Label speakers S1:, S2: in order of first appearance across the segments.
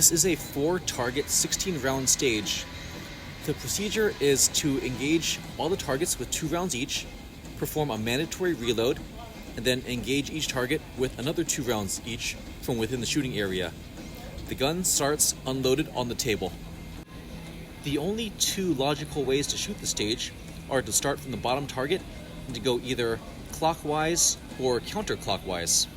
S1: This is a 4-target, 16-round stage. The procedure is to engage all the targets with 2 rounds each, perform a mandatory reload, and then engage each target with another 2 rounds each from within the shooting area. The gun starts unloaded on the table. The only 2 logical ways to shoot the stage are to start from the bottom target and to go either clockwise or counterclockwise.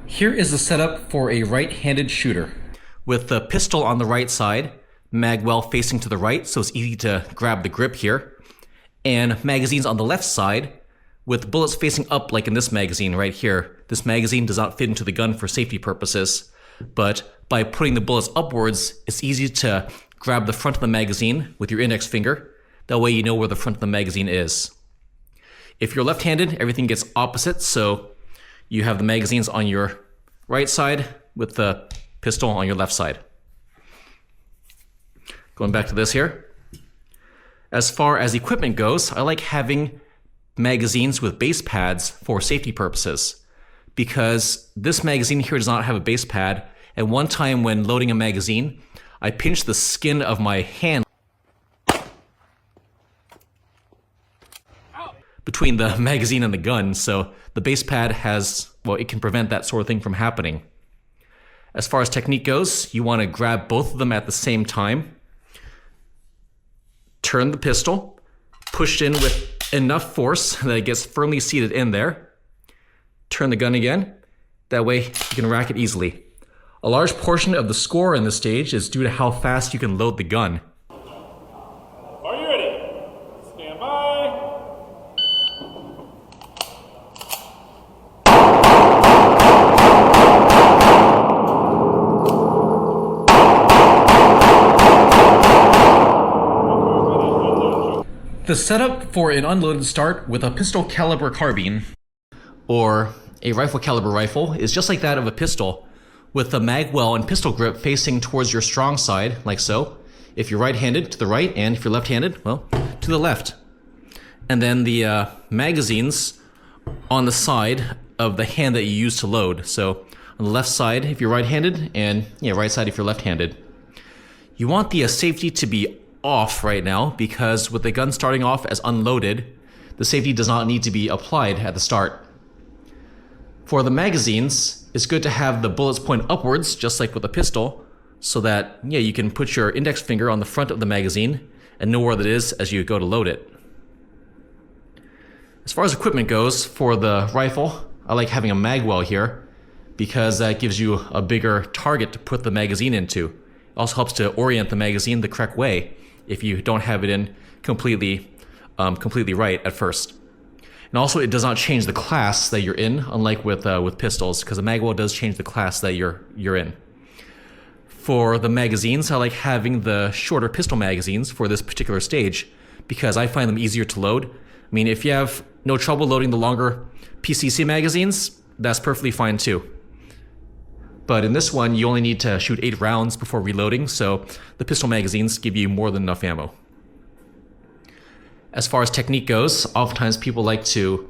S1: Here is the setup for a right-handed shooter. With the pistol on the right side, mag well facing to the right, so it's easy to grab the grip here, and magazines on the left side with bullets facing up like in this magazine right here. This magazine does not fit into the gun for safety purposes, but by putting the bullets upwards, it's easy to grab the front of the magazine with your index finger. That way you know where the front of the magazine is. If you're left-handed, everything gets opposite, so you have the magazines on your right side with the pistol on your left side. Going back to this here. As far as equipment goes, I like having magazines with base pads for safety purposes, because this magazine here does not have a base pad, and one time when loading a magazine, I pinched the skin of my hand between the magazine and the gun, so the base pad it can prevent that sort of thing from happening. As far as technique goes, you want to grab both of them at the same time, turn the pistol, push in with enough force that it gets firmly seated in there, turn the gun again, that way you can rack it easily. A large portion of the score in this stage is due to how fast you can load the gun.
S2: Are you ready? Stand by.
S1: The setup for an unloaded start with a pistol caliber carbine or a rifle caliber rifle is just like that of a pistol, with the mag well and pistol grip facing towards your strong side, like so. If you're right-handed, to the right, and if you're left-handed, well, to the left. And then the magazines on the side of the hand that you use to load. So on the left side if you're right-handed, and right side if you're left-handed. You want the safety to be off right now, because with the gun starting off as unloaded, the safety does not need to be applied at the start. For the magazines, it's good to have the bullets point upwards, just like with a pistol, so that you can put your index finger on the front of the magazine and know where that is as you go to load it. As far as equipment goes, for the rifle, I like having a mag well here, because that gives you a bigger target to put the magazine into. It also helps to orient the magazine the correct way if you don't have it in completely right at first. And also, it does not change the class that you're in, unlike with pistols, because a mag well does change the class that you're in. For the magazines, I like having the shorter pistol magazines for this particular stage, because I find them easier to load. I mean, if you have no trouble loading the longer PCC magazines, that's perfectly fine too. But in this one, you only need to shoot 8 rounds before reloading, so the pistol magazines give you more than enough ammo. As far as technique goes, oftentimes people like to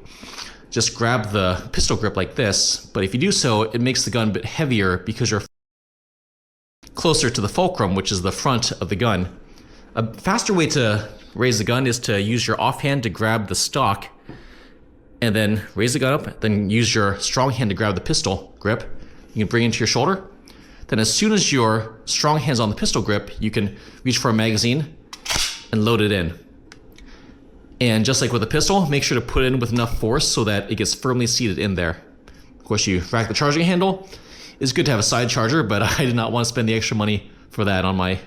S1: just grab the pistol grip like this, but if you do so, it makes the gun a bit heavier because you're closer to the fulcrum, which is the front of the gun. A faster way to raise the gun is to use your offhand to grab the stock, and then raise the gun up, then use your strong hand to grab the pistol grip. You can bring it to your shoulder. Then as soon as your strong hand's on the pistol grip, you can reach for a magazine and load it in. And just like with a pistol, make sure to put it in with enough force so that it gets firmly seated in there. Of course, you rack the charging handle. It's good to have a side charger, but I did not want to spend the extra money for that on my